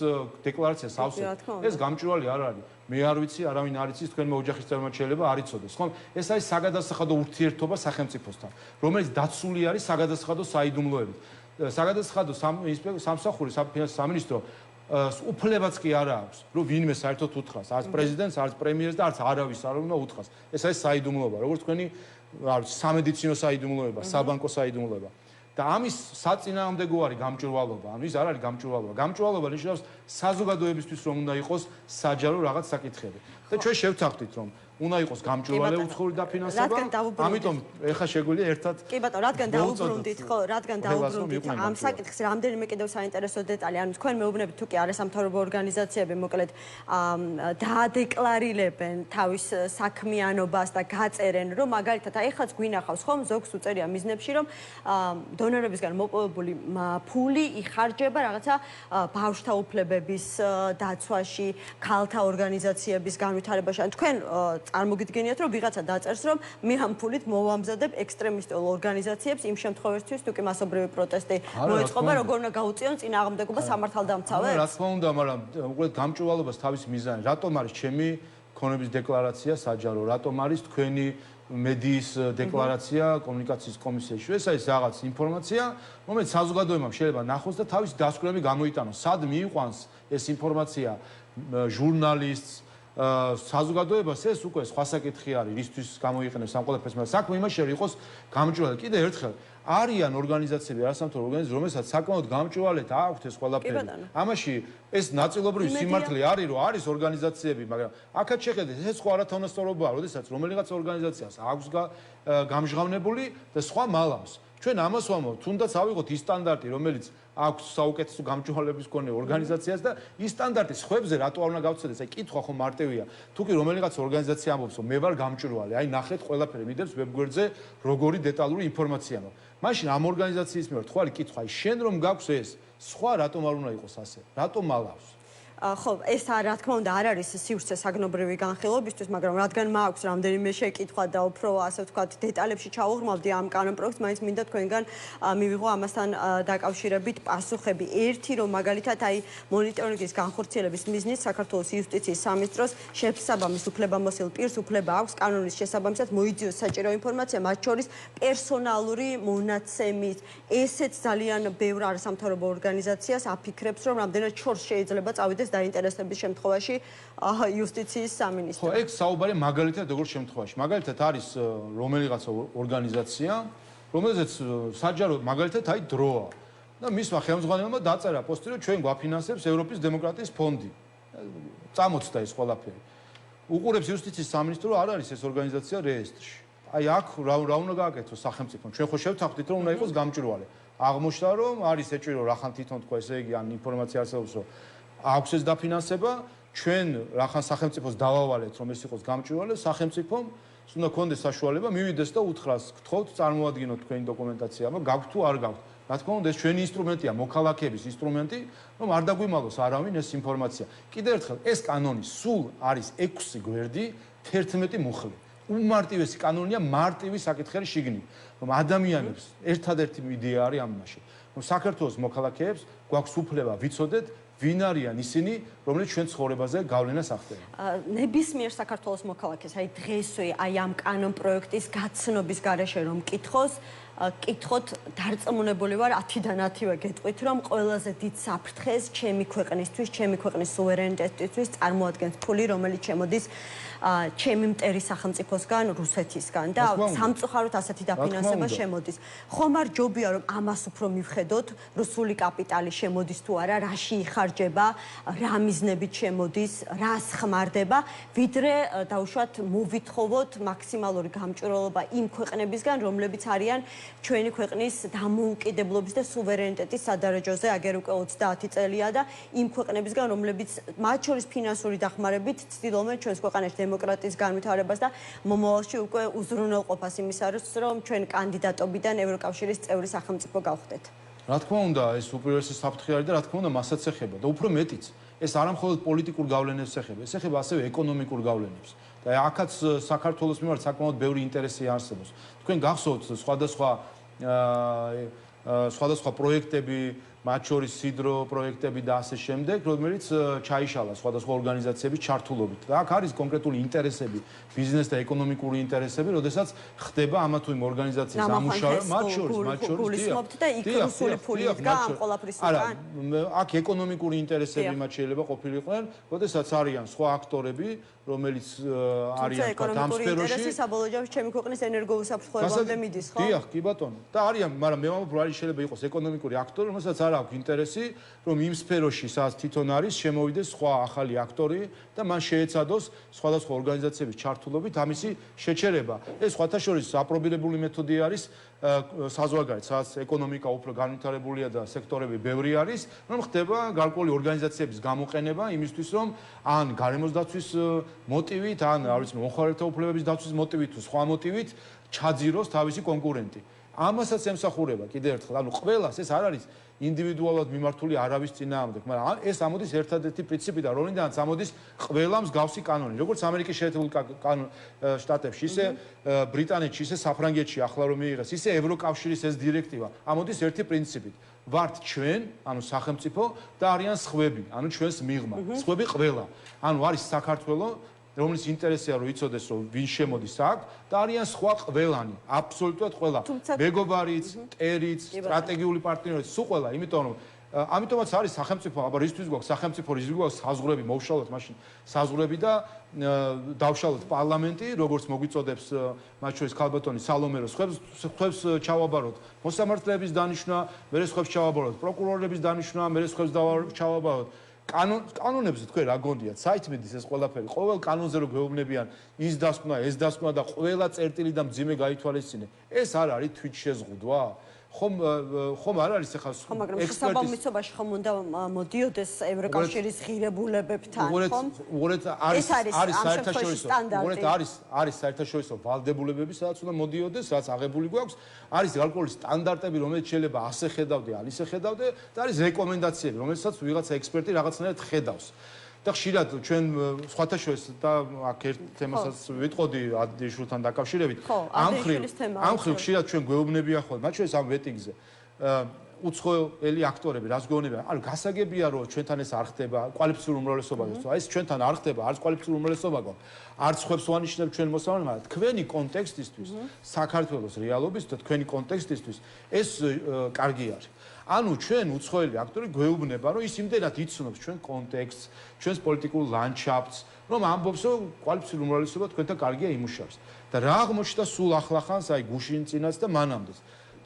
დეკლარაციას ავსებთ. ეს გამჭვირვალი არ არის. მე არ ვიცი, არავინ არ იცის, თქვენმა ოჯახის წარმომადგენლებს შეიძლება არ იცოდეს, ხო? ეს არის საგადასახადო ურთიერთობა სახელმწიფოსთან, რომელიც დაცული არის საგადასახადო საიდუმლოებით. საგადასახადო სამსახური საფინანსო სამინისტრო უფლებაც კი არ აქვს, რომ ვინმე საერთოდ უთხრას, არც პრეზიდენტს, არც პრემიერს და არც არავის არ უნდა უთხრას. ეს არის საიდუმლოება, როგორც თქვენი სამედიცინო საიდუმლოება, საბანკო საიდუმლოება. და ამის საწინააღმდეგო არის გამჭვირვალობა. ანუ ის არ არის გამჭვირვალობა. გამჭვირვალობა ნიშნავს საზოგადოებისთვის რომ უნდა იყოს საჯარო რაღაც საკითხები. და ჩვენ შევთანხმდით რომ უნდა იყოს გამჭვირვალე უცხოური დაფინანსება. ამიტომ ეხა შეგვიძლია ერთად კი ბატონო, რადგან დაუბრუნდით, ხო, რადგან დაუბრუნდით ამ საკითხს, რამდენიმე კიდევ საინტერესო დეტალი, ანუ თქვენ მეუბნებით თუ კი არასამთავრობო ორგანიზაციები მოკლედ დაადეკლარირებენ თავის საქმიანობას და გაწერენ, რომ მაგალითად აი ეხლაც გვინახავს ხომ ზოგს უწერია მიზნებში, რომ დონორებისგან მოპოვებული ფული იხარჯება რაღაცა ბავშვთა უფლებების დაცვაში, ქალთა ორგანიზაციების განვითარებაში. ან თქვენ წარმოგიდგენიათ, რომ ვიღაცა დაწერს, რომ მე ამ ფულით მოვამზადებ ექსტრემისტულ ორგანიზაციებს იმ შემთხვევაში, თუ კი მასობრივი პროტესტი მოეწყობა, როგორ უნდა გაუწიონ წინააღმდეგობა სამართალდამცავებს? რა თქმა უნდა, მაგრამ უყურეთ გამჭვირვალობას თავის მიზანი. რატომ არის ჩემი ქონების დეკლარაცია საჯარო? რატომ არის თქვენი მედიის დეკლარაცია კომუნიკაციის კომისიაში? ეს არის რაღაც ინფორმაცია, რომელიც საზოგადოებამ შეიძლება ნახოს და თავის დასკვნები გამოიტანოს. სად მიიყვანს ეს ინფორმაცია ჟურნალისტს საზოგადოებას ეს უკვე სხვა საკითხი არის, რისთვის გამოიყენებს ამ ყველაფერს, მაგრამ საქმე იმაშია რომ იყოს გამჭვირვალე. კიდევ ერთხელ არიან ორგანიზაციები, არასამთავრობო ორგანიზაციები, რომელსაც საკმაოდ გამჭვირვალედ აქვთ ეს ყველაფერი. ამაში ეს ნაწილობრივი სიმართლე არის, რომ არის ორგანიზაციები, მაგრამ აქაც შეხედეთ, ეს სხვა არათანასწორობაა, როდესაც რომელიღაც ორგანიზაციას აქვს გამჟღავნებული და სხვა მალავს. ჩვენ ამას ვამბობთ, თუნდაც ავიღოთ ის სტანდარტი, რომელიც აქვს საუკეთესო გამჭვირვალების მქონე ორგანიზაციას და ის სტანდარტი სხვებზე რატო არ უნდა გავცადდეს? აი კითხვა ხომ მარტივია. თუ კი რომელიღაც ორგანიზაცია ამბობს, რომ მე ვარ გამჭვირვალე, აი ნახეთ ყველაფერი მიდევს ვებგვერდზე როგორი დეტალური ინფორმაცია მაქვს. მაშინ ამ ორგანიზაციის მიერ თქვალი კითხვა, აი შენ რომ გაქვს ეს, სხვა რატომ არ უნდა იყოს ასე? რატომ მალავს? ხო, ეს რა თქმა უნდა არ არის სივრცე საგნობრივი განხილვებისთვის, მაგრამ რადგან მაქვს რამდენიმე შეკითხვა და უფრო ასე ვთქვათ დეტალებში ჩავუღრმავდი ამ კანონპროექტს, მაინც მინდა თქვენგან მივიღო ამასთან დაკავშირებით პასუხები. ერთი რომ მაგალითად აი მონიტორინგის განხორციელების მიზნით საქართველოს იუსტიციის სამინისტროს შესაბამის უფლებამოსილ პირს უფლება აქვს კანონის შესაბამისად მოიძიოს საჭირო ინფორმაცია, მათ შორის პერსონალური მონაცემით. ესეც ძალიან ბევრ არასამთავრობო ორგანიზაციას აფიქრებს, რომ რამდენად შორს შეიძლება წავიდეს დაინტერესების შემთხვევაში იუსტიციის სამინისტრო. ხო, ეგ საუბარი მაგალითად როგორ შემთხვევაში. მაგალითად არის რომელიღაც ორგანიზაცია, რომელზეც საჯარო მაგალითად აი დროა. და მისმა ხელმძღვანელმა დაწერა პოსტი, რომ ჩვენ გვაფინანსებს ევროპის დემოკრატიის ფონდი. წამოწდა ეს ყველაფერი. უყურებს იუსტიციის სამინისტრო, არ არის ეს ორგანიზაცია რეესტრში. აი აქ რა უნდა გააკეთოს სახელმწიფომ? ჩვენ ხო შევთანხმდით, რომ უნდა იყოს გამჭვირვალე. აღმოჩნდა, რომ არის ეჭვირო რახან თვითონ თქვა, ესე იგი ან ინფორმაცია არსებობს, რომ აქვს ეს დაფინანსება, ჩვენ რახან სახელმწიფოს დავავალეთ, რომ ეს იყოს გამჭვირვალე, სახელმწიფომ უნდა კონდეს საშუალება მივიდეს და უთხრას, გთხოვთ წარმოადგინოთ თქვენი დოკუმენტაცია, მაგრამ გაქვთ თუ არ გაქვთ. რა თქმა უნდა, ეს ჩვენი ინსტრუმენტია, მოქალაქეების ინსტრუმენტი, რომ არ დაგვიმალოს არავინ ეს ინფორმაცია. კიდევ ერთხელ, ეს კანონი სულ არის 6 გვერდი, 11 მუხლი. უმარტივესი კანონია მარტივი საკითხი შიგნით. რომ ადამიანებს ერთადერთი იდეა არის ამაში. რომ საქართველოს მოქალაქეებს გვაქვს უფლება ვიცოდეთ ვინ არიან ისინი, რომლებიც ჩვენ ცხოვრებაზე გავლენას ახდენენ. ნებისმიერ საქართველოს მოქალაქეს, აი დღესვე აი ამ კანონ პროექტის გაცნობის გარეშე რომ კითხოთ დარწმუნებული ვარ 10-დან 10-ვე გეტყვით რომ ყველაზე დიდ საფრთხეს ჩემი ქვეყნისთვის, ჩემი ქვეყნის სუვერენიტეტისთვის წარმოადგენს ფული, რომელიც შემოდის ჩემი მტერი სახელმწიფოსგან, რუსეთისგან და სამწუხაროდ ასეთი დაფინანსება შემოდის. ხომ არ ჯობია რომ ამას უფრო მივხედოთ, რუსული კაპიტალი შემოდის თუ არა, რაში იხარჯება, რა მიზნებით შემოდის, რას ხმარდება, ვიდრე დაუშვათ მოვითხოვოთ მაქსიმალური გამჭვირვალობა იმ ქვეყნებისგან, რომლებიც არიან ჩვენი ქვეყნის დამოუკიდებლობის და სუვერენიტეტის სადარაჯოზე, აგერ უკვე 30 წელია და იმ ქვეყნებისგან, რომლებიც მათ შორის ფინანსური დახმარებით ცდილობენ ჩვენს ქვეყანაში დემოკრატიის განვითარებას და მომავალში უკვე უზრუნველყოფას იმისათვის, რომ ჩვენ კანდიდატობიდან ევროკავშირის წევრი სახელმწიფო გავხდეთ. რა თქმა უნდა, ეს უპირველესი საფრთხე არის და რა თქმა უნდა, მასაც ეხება და უფრო მეტიც. ეს არა მხოლოდ პოლიტიკურ გავლენებს ეხება, ეს ეხება ასევე ეკონომიკურ გავლენებს. და აქაც საქართველოს მიმართ საკმაოდ ბევრი ინტერესი არსებობს. თქვენ გახსოვთ სხვადასხვა პროექტები, მათ შორის სიდრო პროექტები და ასე შემდეგ, რომელიც ჩაიშალა სხვადასხვა ორგანიზაციების ჩართულობით. და აქ არის კონკრეტული ინტერესები, ბიზნეს და ეკონომიკური ინტერესები, როდესაც ხდება ამა თუ იმ ორგანიზაციის ამუშავება, მათ შორის გულისხმობთ და იქ რუსული ფული იდგა ამ ყველაფრის უკან. აქ ეკონომიკური ინტერესები მათ შეიძლება ყოფილიყვნენ, როდესაც არიან სხვა აქტორები, რომელიც არიან ამ სფეროში. საბოლოო ჯამში ჩემი ქვეყნის ენერგოუსაფრთხოებამდე მიდის, ხო? დიახ, კი ბატონო. და არიან, მაგრამ მე ვამბობ, რომ შეიძლება იყოს ეკონომიკური აქტორი, რომელსაც არ აქვს ინტერესი, რომ იმ სფეროში, სადაც თვითონ არის, შემოვიდეს სხვა ახალი აქტორი და მან შეეცადოს სხვადასხვა ორგანიზაციების ჩართულობით ამისი შეჩერება. ეს სხვათა შორის აპრობირებული მეთოდი არის საზღვარგარეთ, სადაც ეკონომიკა უფრო განვითარებულია და სექტორები ბევრი არის, რომ ხდება გარკვეული ორგანიზაციების გამოყენება იმისთვის, რომ ან გარემოს დაცვის მოტივით, ან არ ვიცი, მომხმარებელთა უფლებების დაცვის მოტივით თუ სხვა მოტივით ჩაძიროს თავისი კონკურენტი. ამასაც ემსახურება კიდევ ერთხელ, ანუ ყველას ეს არ არის ინდივიდუალურად მიმართული არავის წინააღმდეგ, მაგრამ ეს ამოდის ერთადერთი პრინციპიდან, რომლიდანაც ამოდის ყველა მსგავსი კანონი, როგორც ამერიკის შეერთებულ შტატებში, ისე ბრიტანეთში, ისე საფრანგეთში ახლა რომ მიიღეს, ისე ევროკავშირის ეს დირექტივა, ამოდის ერთი პრინციპით. ვართ ჩვენ, ანუ სახელმწიფო და არიან სხვები, ანუ ჩვენს მიღმა, სხვები ყველა. ანუ არის საქართველოს რომლის ინტერესია რომ იცოდეს რომ ვინ შემოდის აქ და არიან სხვა ყველანი, აბსოლუტურად ყველა. მეგობარიც, მტერიც, სტრატეგიული პარტნიორიც, სულ ყველა, იმიტომ რომ ამიტომაც არის სახელმწიფო, აბა რისთვის გვაქვს სახელმწიფო, რისთვის გვაქვს საზღვრები, მოვშალოთ მაშინ საზღვრები და დავშალოთ პარლამენტი, როგორც მოგვიწოდებს მათ შორის ქალბატონი სალომეროს, ხებს ჩავაბაროთ მოსამართლეების დანიშვნა, მერე ხებს ჩავაბაროთ პროკურორების დანიშვნა, მერე ხებს ჩავაბაროთ კანონებზე თქვენ რა გონდიათ? საითმედის ეს ყველაფერი. ყოველ კანონზე რო გვეუბნებიან ის დასკვნა და ყველა წერტილი და მძიმე გაითვალისწინე. ეს არ არის თვითშეზღუდვა? ხომ არ არის ახლა საბავშვობაში ხომ უნდა მოდიოდეს ევროკავშირის ღირებულებებთან, ხომ? უყურეთ არის საერთაშორისო ვალდებულებები, სადაც უნდა მოდიოდეს, სადაც აღებული გვაქვს, არის გარკვეული სტანდარტები, რომელიც შეიძლება ასე ხედავდე, ან ისე ხედავდე და არის რეკომენდაციები, რომელსაც ვიღაცა ექსპერტი რაღაცნაირად ხედავს. და ხშირად ჩვენ სხვათა შორის და აქ ერთ თემასაც ვიტყოდი ადიშულთან დაკავშირებით. ამ ხრივ ხშირად ჩვენ გვეუბნებიან ხოლმე, მათ შორის ამ ვეტინგზე. უცხოელი აქტორები რას გვეუბნებიან? ანუ გასაგებია რომ ჩვენთან ეს არ ხდება, კვალიფიციური უმრავლესობა გქონდა. ეს ჩვენთან არ ხდება, არც კვალიფიციური უმრავლესობა გვაქვს. არც ხვებს ვანიშნებ ჩვენ მოსავალს, მაგრამ თქვენი კონტექსტისთვის, საქართველოს რეალობის და თქვენი კონტექსტისთვის ეს კარგი არის. ანუ ჩვენ უცხოელი აქტორი გვეუბნება, რომ ის იმდენად იცნობს ჩვენ კონტექსტს, ჩვენს პოლიტიკურ ლანდშაფტს, რომ ამბობს, რომ კვალიფიციური უმრავლესობა თქვენთან კარგია იმუშავს. და რა აღმოჩნდა სულ ახლახანს, აი გუშინ წინაც და მანამდე,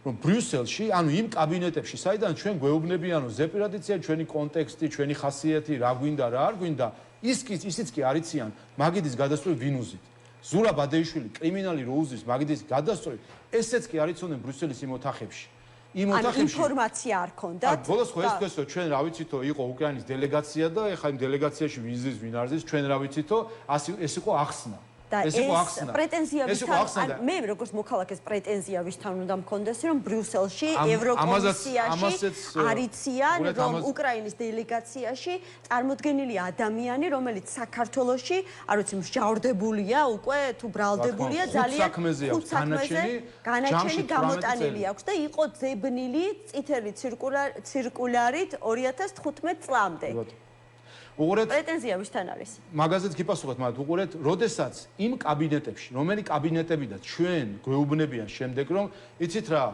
რომ ბრიუსელში, ანუ იმ კაბინეტებში, საიდან ჩვენ გვეუბნებიან, რომ ზეპირადიცია ჩვენი კონტექსტი, ჩვენი ხასიათი, რა გვინდა, რა არ გვინდა, ისიც კი არიციან მაგიდის გადასწორი ვინ უზით. ზურაბ ადეიშვილი კრიმინალი რო უზის მაგიდის გადასწორი, ესეც კი არიცოდნენ ბრიუსელის იმ ოთახებში. ინფორმაცია არ ქონდათ. ბოლოს ხო ეს თქვენსო ჩვენ რა ვიცითო იყო უკრაინის დელეგაცია და ეხლა იმ დელეგაციაში ვინ ზის, ვინ არ ზის, ჩვენ რა ვიცითო, ეს იყო ახსნა. ეს იყო ახსნა. პრეტენზია ეს იყო ახსნა. მე როგორც მოქალაქეს პრეტენზია ვისთან უნდა მქონდეს, რომ ბრიუსელში, ევროკომისიაში არიციან, რომ უკრაინის დელეგაციაში წარმოდგენილი ადამიანი, რომელიც საქართველოში, არ ვიცი, მსჯავრდებულია უკვე თუ ბრალდებულია, ძალიან ხუთ საქმეზე განაჩენი გამოტანილი აქვს და იყო ძებნილი წითელი ცირკულარით 2015 წლამდე. უყურეთ პრეტენზია ვისთან არის? მაგაზეც გიპასუხოთ, მაგრამ უყურეთ, როდესაც იმ კაბინეტებში, რომელი კაბინეტებიდან ჩვენ გვეუბნებიან შემდეგ, რომ იცით რა,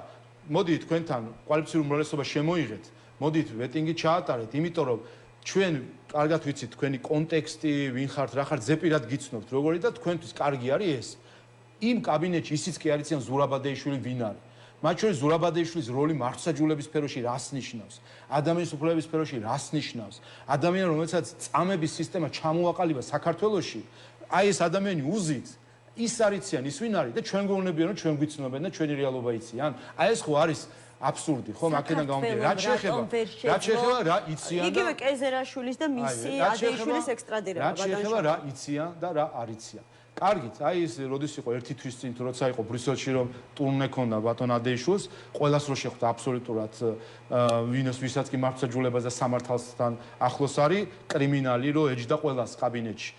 მოდით თქვენთან კვალიფიციური უმრავლესობა შემოიღეთ, მოდით ვეტინგი ჩაატარეთ, იმიტომ რომ ჩვენ კარგად ვიცით თქვენი კონტექსტი, ვინ ხართ, რა ხართ, ზეპირად გიცნობთ, როგორი და თქვენთვის კარგი არის ეს. იმ კაბინეტში ისიც კი არიციან ზურაბადეიშვილი ვინ არის. მათ შორის ზურაბადეიშვილის როლი მართლმსაჯულების სფეროში რას ნიშნავს? ადამიანის უფლებების სფეროში რას ნიშნავს? ადამიანი, რომელსაც წამების სისტემა ჩამოაყალიბა საქართველოში, აი ეს ადამიანი უზით, ის არიციან, ის ვინ არის და ჩვენ გვეუბნებიან, რომ ჩვენ გვიცნობენ და ჩვენი რეალობა იციან. აი ეს ხო არის აბსურდი, ხო, აქედან გამომდინარე. რაც შეეხება რა იციან და იგივე კეზერაშვილის და მისი ადეიშვილის ექსტრადირება, რაც შეეხება რა იციან და რა არ იციან. კარგით, აი ეს როდის იყო ერთი თვის წინ თუ როცა იყო ბრიუსელში რომ ტურნე ქონდა ბატონ ადეიშვილს, ყველას რო შეხვდა აბსოლუტურად ვისაც კი მართლმსაჯულებას და სამართალსთან ახლოს არის, კრიმინალი რო ეჯდა ყველას კაბინეტში.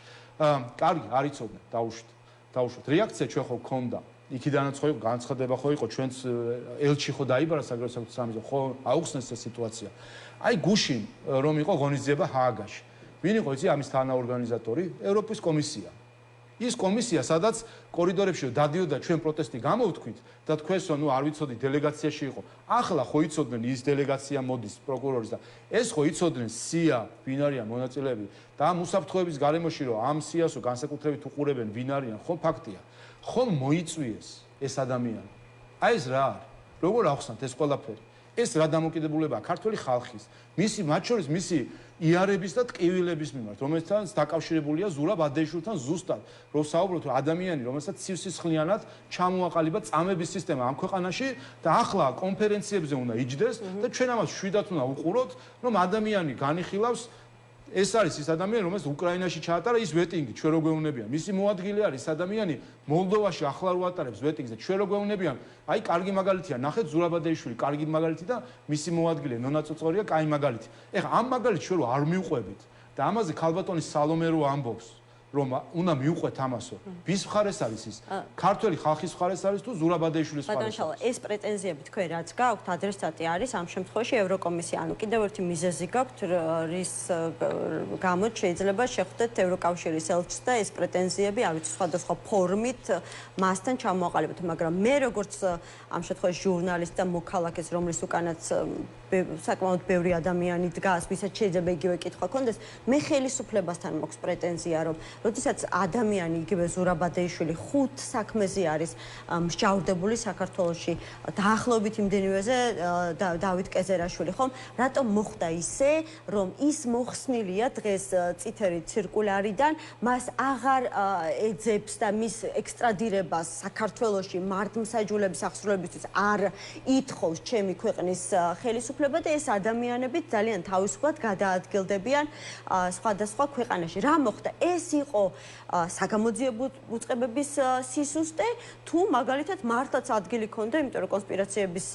კარგი, არ იცოდნენ, დაუშვით. რეაქცია ჩვენ ხო გქონდა. იქიდანაც ხო იყო განცხადება ხო იყო ჩვენც ელჩი ხო დაიბარა საგრაფო სამიზო, ხო აუხსნეს ეს სიტუაცია. აი გუშინ რომ იყო ღონისძიება ჰააგაში. ვინ იყო იცი ამის თანაორგანიზატორი? ევროპის კომისია. ის კომისია, სადაც კორიდორებში დადიოდა ჩვენ პროტესტი გამოვთქვით და თქვენსო, ნუ არ ვიცოდი დელეგაციაში იყო. ახლა ხო იცოდნენ ის დელეგაცია მოდის პროკურორის და ეს ხო იცოდნენ სია, ვინ არიან მონაწილეები და ამ უსაფრთხოების გარემოში რომ ამ სიასო განსაკუთრებით უყურებენ ვინ არიან, ხო ფაქტია. ხომ მოიწვიეს ეს ადამიანი. აი ეს რა არის? როგორ ახსნათ ეს ყველაფერი? ეს რა დამოკიდებულებაა ქართული ხალხის, მისი მათ შორის მისი იარების და ტკივილების მიმართ, რომელთაც დაკავშირებულია ზურაბ ადეიშვილთან ზუსტად, რომ საუბრობთ რომ ადამიანი, რომელსაც სივსისხლიანად ჩამოაყალიბა წამების სისტემა ამ ქვეყანაში და ახლა კონფერენციებზე უნდა იჯდეს და ჩვენ ამას შვიდად უნდა უყუროთ, რომ ადამიანი განიხილავს ეს არის ის ადამიანი, რომელსაც უკრაინაში ჩაატარა ის ვეტინგი, ჩვენ რო გვეუბნებიან. მისი მოადგილე არის ადამიანი მოლდოვაში ახლა რო ატარებს ვეტინგს და ჩვენ რო გვეუბნებიან, აი კარგი მაგალითია, ნახეთ ზურაბადეიშვილი, კარგი მაგალითი და მისი მოადგილე ნონა წოწორია, კაი მაგალითი. ეხლა ამ მაგალითს ჩვენ რო არ მივყვებით და ამაზე ქალბატონი სალომე რო ამბობს, რომ უნდა მივყვეთ ამასო. ვის მხარეს არის ის? ქართველი ხალხის მხარეს არის თუ ზურაბადეიშვილის მხარეს? ბატონო, ეს პრეტენზიები თქვენ რაც გაქვთ, ადრესატი არის ამ შემთხვევაში ევროკომისია. ანუ კიდევ ერთი მიზეზი გაქვთ, რის გამოც შეიძლება შეხვდეთ ევროკავშირის ელჩს და ეს პრეტენზიები, არ ვიცი, სხვადასხვა ფორმით მასთან ჩამოაყალიბოთ, მაგრამ მე როგორც ამ შემთხვევაში ჟურნალისტი და მოქალაქეს, რომლის უკანაც საკმაოდ ბევრი ადამიანი დგას, ვისაც შეიძლება იგივე კითხვა ქონდეს, მე ხელისუფლებასთან მაქვს პრეტენზია, რომ როდესაც ადამიანი იგივე ზურაბადეიშვილი ხუთ საქმეზე არის მსჯავრდებული საქართველოში, დაახლოებით იმდენივეზე დავით კეზერაშვილი, ხომ? რატომ მოხდა ისე, რომ ის მოხსნილია დღეს წითელი ცირკულარიდან, მას აღარ ეძებს და მის ექსტრადირებას საქართველოში მართლმსაჯულების აღსრულებისთვის არ ითხოვს ჩემი ქვეყნის ხელისუფლება და ეს ადამიანები ძალიან თავისუფლად გადაადგილდებიან სხვადასხვა ქვეყანაში. რა მოხდა? ეს იყო საგამოძიებო უწყებების სისუსტე თუ მაგალითად მართლაც ადგილი ქონდა, იმიტომ რომ კონსპირაციების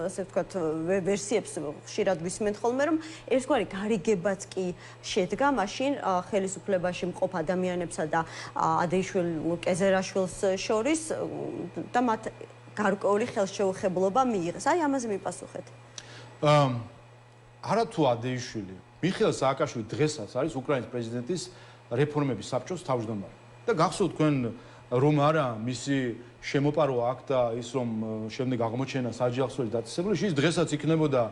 ასე ვთქვათ ვერსიებს ხშირად ვისმენთ ხოლმე, რომ ერთგვარი გარიგებაც კი შედგა მაშინ ხელისუფლებაში მყოფ ადამიანებსა და ადეიშვილ კეზერაშვილს შორის და მათ გარკვეული ხელშეუხებლობა მიიღეს. აი ამაზე მიპასუხეთ. არა თუ ადეიშვილი, მიხეილ სააკაშვილი დღესაც არის უკრაინის პრეზიდენტის რეფორმების საბჭოს თავმჯდომარე. და გახსოვთ თქვენ რომ არა მისი შემოპარვა აქ და ის რომ შემდეგ აღმოჩენა საჯავხსვრის დაწესებულებაში ის დღესაც იქნებოდა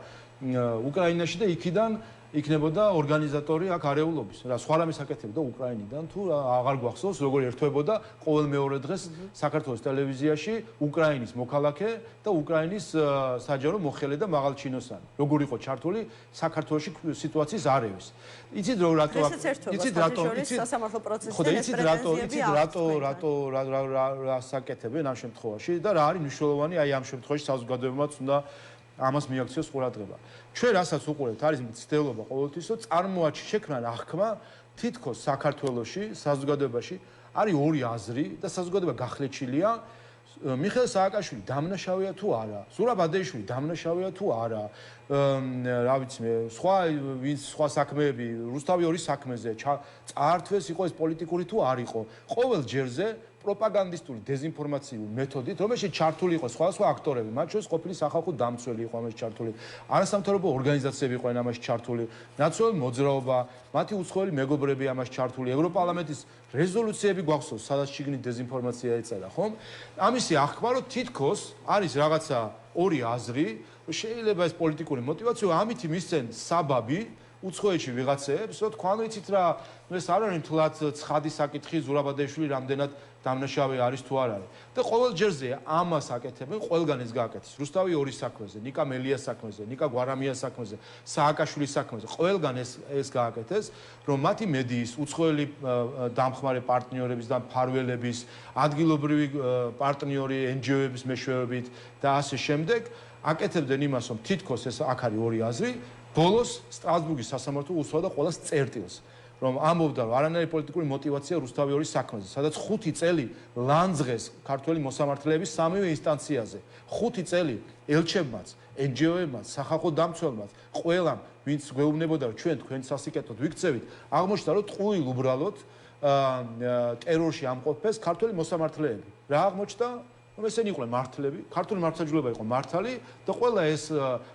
უკრაინაში და იქიდან იქნებოდა ორგანიზატორი აქ არეულობის. რა სხვა რამეს აკეთებდა უკრაინიდან თუ აღარ გვახსოვს როგორ ერთვებოდა ყოველ მეორე დღეს საქართველოს ტელევიზიაში უკრაინის მოქალაქე და უკრაინის საჯარო მოხელე და მაღალჩინოსანი. როგორ იყო ჩართული საქართველოში სიტუაციის არევის. იცით რომ რატო იცით რატო სასამართლო პროცესში ხო და იცით რატო საკეთებენ ამ შემთხვევაში და რა არის მნიშვნელოვანი აი ამ შემთხვევაში საზოგადოებაც უნდა ამას მიაქციოს ყურადღება. ჩვენ რასაც უყურებთ არის მცდელობა ყოველთვის რომ წარმოაჩი შექმნა აღქმა თითქოს საქართველოში საზოგადოებაში არის ორი აზრი და საზოგადოება გახლეჩილია მიხეილ სააკაშვილი დამნაშავეა თუ არა, ზურაბ ადეიშვილი დამნაშავეა თუ არა, რა ვიცი მე, სხვა საქმეები, რუსთავი ორი საქმეზე წაართვეს იყო ეს პოლიტიკური თუ არ იყო. ყოველ ჯერზე პროპაგანდისტული დეზინფორმაციული მეთოდით, რომელშიც ჩართული იყო სხვადასხვა აქტორები, მათ შორის ყოფილი სახალხო დამცველი იყო ამაში ჩართული, არასამთავრობო ორგანიზაციები იყვნენ ამაში ჩართული, ნაციონალური მოძრაობა, მათი უცხოელი მეგობრები ამაში ჩართული, ევროპარლამენტის რეზოლუციები გვახსოვს, სადაც შიგნით დეზინფორმაცია ეწოდა, ხომ? ამისი აღქმა, რომ თითქოს არის რაღაცა ორი აზრი, შეიძლება ეს პოლიტიკური მოტივაცია, ამით მისცენ საბაბი უცხოეთში ვიღაცებს, რომ თქვენ ვიცით რა, ეს არ არის თლაც ცხადი საკითხი ზურაბ ადეიშვილი რამდენად დამნაშავე არის თუ არ არის. და ყოველ ჯერზე ამას აკეთებენ, ყველგან ეს გააკეთეს. რუსთავი ორი საქმეზე, ნიკა მელიას საქმეზე, ნიკა გვარამიას საქმეზე, სააკაშვილის საქმეზე, ყველგან ეს გააკეთეს, რომ მათი მედიის უცხოელი დამხმარე პარტნიორების და მფარველების, ადგილობრივი პარტნიორი NGO-ების მეშვეობით და ასე შემდეგ აკეთებდნენ იმას, რომ თითქოს ეს აქ არის ორი აზრი, ბოლოს სტრასბურგის სასამართლო უსვამდა ყველას წერტილს. რომ ამბობდა რომ არანაირი პოლიტიკური მოტივაცია რუსთავი ორი საქმეზე, სადაც 5 წელი ლანძღეს ქართველი მოსამართლეების სამივე ინსტანციაზე. 5 წელი ელჩებმაც, NGO-ებმაც, სახალხო დამცველმაც, ყველამ, ვინც გვეუბნებოდა რომ ჩვენ თქვენ სასიკეთოდ ვიქცევით, აღმოჩნდა რომ ტყუილ უბრალოდ ტერორში ამყოფეს ქართველი მოსამართლეები. რა აღმოჩნდა? რომ ესენი იყვნენ მართლები, ქართული მართლმსაჯულება იყო მართალი და ყველა ეს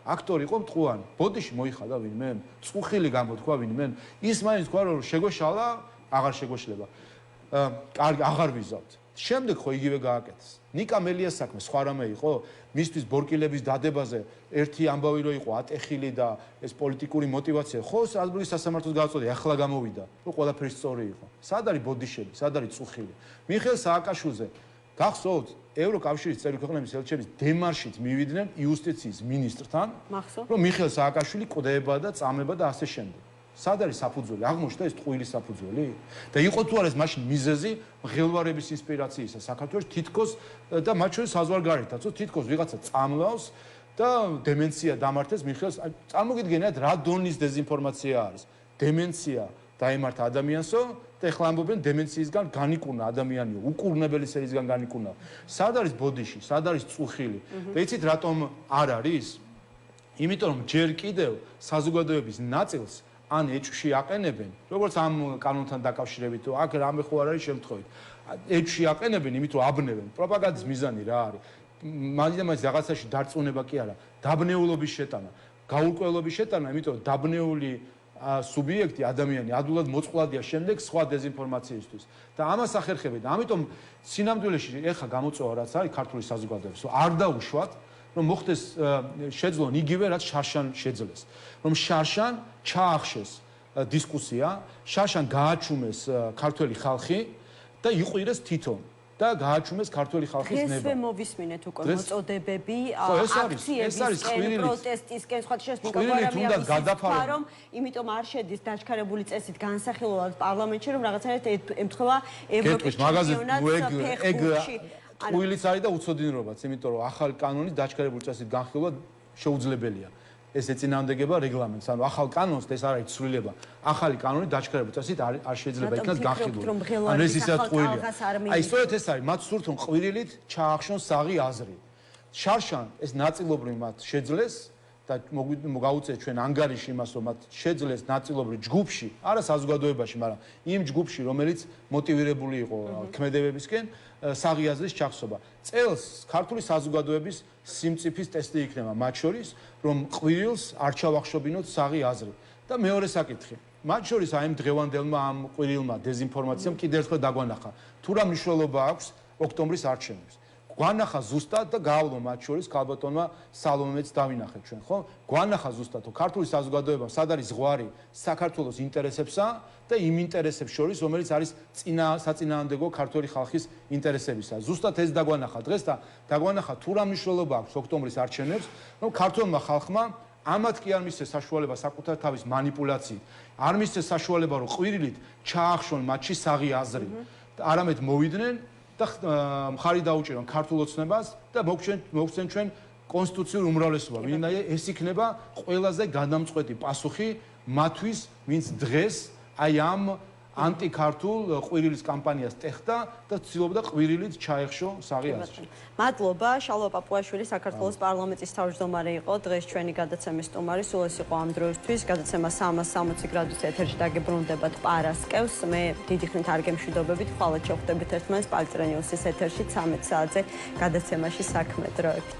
აქტორი იყო მტყუანი. ბოდიში მოიხადა ვინმე? წუხილი გამოთქვა ვინმე? ის მაინც თქვა რომ შეგვეშალა, აღარ შეგვეშლება. კარგი, აღარ ვიზავთ. შემდეგ ხო იგივე გააკეთეს. ნიკა მელიას საქმე სხვა რამე იყო? მისთვის ბორკილების დადებაზე ერთი ამბავი რო იყო ატეხილი და ეს პოლიტიკური მოტივაცია. ხო, სტრასბურგის სასამართლოს გააწოდე, ახლა გამოვიდა, რომ ყველაფერი სწორი იყო. სად არის ბოდიშები, სად არის წუხილი? მიხეილ სააკაშვილზე გახსოვთ ევროკავშირის წევრი ქვეყნების ელჩების დემარშით მივიდნენ იუსტიციის მინისტრთან, რომ მიხეილ სააკაშვილი კვდება და წამება და ასე შემდეგ. სად არის საფუძველი? აღმოჩნდა ეს ტყუილი საფუძველი? და იყო თუ არა ეს მაშინ მიზეზი მღელვარების ინსპირაციისა საქართველოს თითქოს და მათ შორის საზღვარგარეთაც, რომ თითქოს ვიღაცა წამლავს და დემენცია დამართეს მიხეილს. წარმოგიდგენიათ რა დონის დეზინფორმაცია არის. დემენცია დაემართა ადამიანსო და ეხლა ამბობენ დემენციისგან განიკურნა ადამიანიო, უკურნებელი სერისგან განიკურნა. სად არის ბოდიში, სად არის წუხილი? და იცით რატომ არ არის? იმიტომ რომ ჯერ კიდევ საზოგადოების ნაწილს ან ეჭვში აყენებენ, როგორც ამ კანონთან დაკავშირებით, თუ აქ რამე ხო არ არის შემთხვევით. ეჭვში აყენებენ, იმიტომ რომ აბნევენ. პროპაგანდის მიზანი რა არის? მაგიტომაც რაღაცაში დარწმუნება კი არა, დაბნეულობის შეტანა, გაურკვევლობის შეტანა, იმიტომ რომ დაბნეული სუბიექტი ადამიანი ადულად მოწყვლადია შემდეგ სხვა დეზინფორმაციისთვის და ამას ახერხებენ. ამიტომ სინამდვილეში ეხა გამოწვევა რაც არის ქართული საზოგადოების, რომ არ დაუშვათ, რომ მოხდეს შეძლონ იგივე რაც შარშან შეძლეს. რომ შარშან ჩაახშეს დისკუსია, შარშან გააჩუმეს ქართველი ხალხი და იყვირეს თვითონ. და გააჩუმეს ქართველი ხალხის ნება. დღესვე მოვისმინეთ უკვე მოწოდებები აქციებისკენ, პროტესტისკენ, სხვა შეესაბამება რომ იმიტომ არ შედის დაჩქარებული წესით განსახილველად პარლამენტში, რომ რაღაცნაირად ემთხვევა ევროპის ჩემპიონატს ფეხბურთში. ტყუილიც არის და უცოდინრობაც, იმიტომ რომ ახალი კანონის დაჩქარებული წესით განხილვა შეუძლებელია. ეს ეწინააღმდეგება რეგლამენტს, ანუ ახალ კანონს ეს არ არის ცვლილება. ახალი კანონი დაჩქარებული წესით არ შეიძლება იქნას განხილული. ანუ ეს ისე ტყუილია. აი სწორედ ეს არის, მათ სურთ რომ ყვირილით ჩაახშონ საღი აზრი. შარშან ეს ნაწილობრივ მათ შეძლეს და მოგაუწიეთ ჩვენ ანგარიში იმას, რომ მათ შეძლეს ნაწილობრივ ჯგუფში, არა საზოგადოებაში, მაგრამ იმ ჯგუფში, რომელიც მოტივირებული იყო ქმედებებისკენ, საღი აზრის ჩახსობა. წელს ქართული საზოგადოების სიმწიფის ტესტი იქნება მათ შორის, რომ ყვირილს არ ჩავახშობინოთ საღი აზრი. და მეორე საკითხი. მათ შორის აი ამ დღევანდელმა ამ ყვირილმა დეზინფორმაციამ კიდევ ერთხელ დაგვანახა, თუ რა მნიშვნელობა აქვს ოქტომბრის არჩევნებს. გვანახა ზუსტად და გაავლო მათ შორის ქალბატონმა სალომეც დავინახეთ ჩვენ, ხო? გვანახა ზუსტად, რომ ქართული საზოგადოება სად არის ზღვარი საქართველოს ინტერესებსა და იმ ინტერესებს შორის, რომელიც არის საწინააღმდეგო ქართული ხალხის ინტერესებისა. ზუსტად ეს დაგვანახა დღეს და დაგვანახა თუ რა მნიშვნელობა აქვს ოქტომბრის არჩევნებს, რომ ქართულმა ხალხმა ამათ კი არ მისცეს საშუალება საკუთარ თავის მანიპულაციით, არ მისცეს საშუალება რომ ყვირილით ჩაახშონ მათში საღი აზრი. არამედ მოვიდნენ და მხარი დაუჭირონ ქართულ ოცნებას და მოგცენ ჩვენ კონსტიტუციურ უმრავლესობა. ვინაიდან ეს იქნება ყველაზე გადამწყვეტი პასუხი მათთვის, ვინც დღეს აი ამ ანტიქართულ ყვირილის კამპანიას ტეხდა და ცდილობდა ყვირილით ჩაეხშო საღი აზრში. მადლობა. შალვა პაპუაშვილი საქართველოს პარლამენტის თავმჯდომარე იყო. დღეს ჩვენი გადაცემის სტუმარი. სულ ეს იყო ამ დროისთვის. გადაცემა 360 გრადუსი ეთერში დაგებრუნდებათ პარასკევს. მე დიდი ხნით არ გემშვიდობებით. ხვალად შევხვდებით ერთმანეთს პალტრენიუსის ეთერში 13 საათზე გადაცემაში საქმე დროებით.